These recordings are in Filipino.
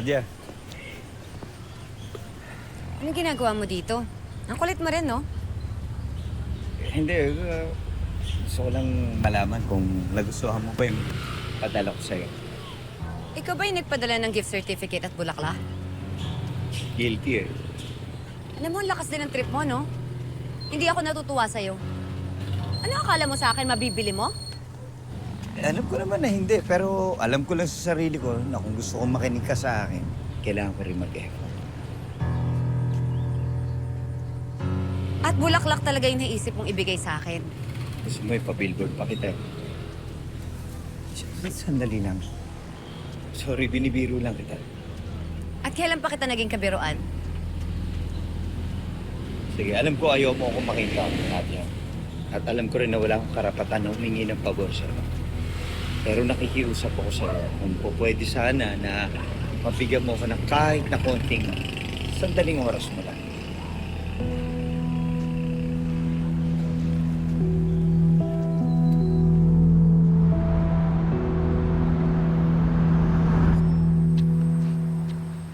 Nadia, Anong ginagawa mo dito? Ang kulit mo rin, no? hindi. Gusto ko lang malaman kung nagustuhan mo ba yung padala ko sa'yo. Ikaw ba yung nagpadala ng gift certificate at bulaklak? Guilty eh. Alam mo, ang lakas din ng trip mo, no? Hindi ako natutuwa sa'yo. Ano akala mo sa akin, mabibili mo? Alam ko naman na hindi, pero alam ko lang sa sarili ko na kung gusto kong makinig ka sa akin, kailangan ko rin mag-effort. At bulaklak talaga yung naisip mong ibigay sa akin. Gusto mo ipabillboard pa kita eh. Sandali lang. Sorry, binibiro lang kita. At kailan pa kita naging kabiruan? Sige, alam ko ayaw mo akong makita, Nadia. At alam ko rin na wala akong karapatan na humingi ng pabor sa'yo. Pero nakikiusap ako sa'yo kung po pwede sana na mabigyan mo ko ng kahit na konting sandaling oras mo lang.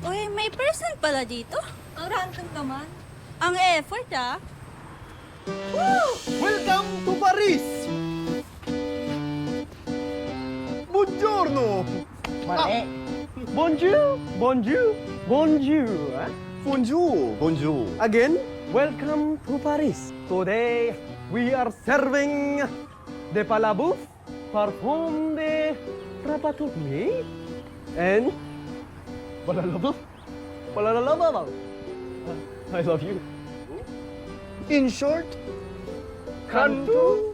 Uy, may person pala dito. Ang random naman. Ang effort, ah. Welcome to Paris! Buongiorno! Mali. Bonjour, bonjour, bonjour. ah. Bonjour! Bonjour! Again, welcome to Paris. Today, we are serving the palabouf, parfum de ratatouille, and palalabaf, palalabaf. I love you. In short, Kanto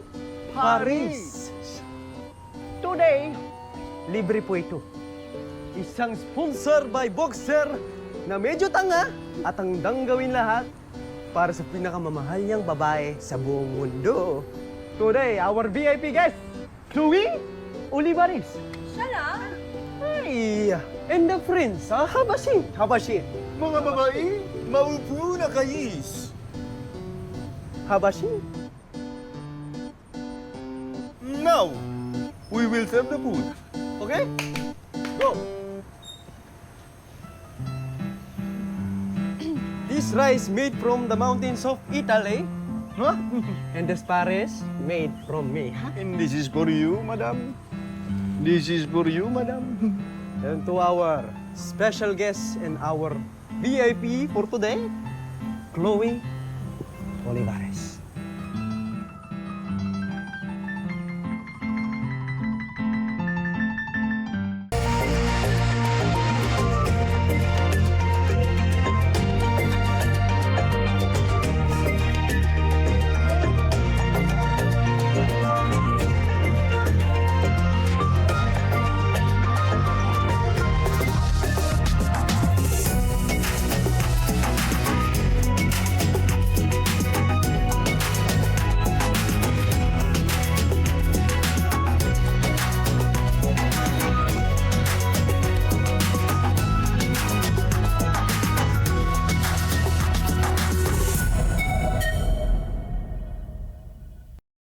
Paris. Today, libre po ito. Isang sponsor by Boxer na medyo tanga at hanggang gawin lahat para sa pinakamamahal niyang babae sa buong mundo. Today, our VIP guest, Chloe Olivares. Siya lang? Ay, and the friends, Habashi. Habashi. mga babae, maupo na kayis. Habashi. Now, we will serve the food. Okay? Go. This rice made from the mountains of Italy. Huh? And this Paris made from me. And this is for you, madam. This is for you, madam. And to our special guest and our VIP for today, Chloe Olivares.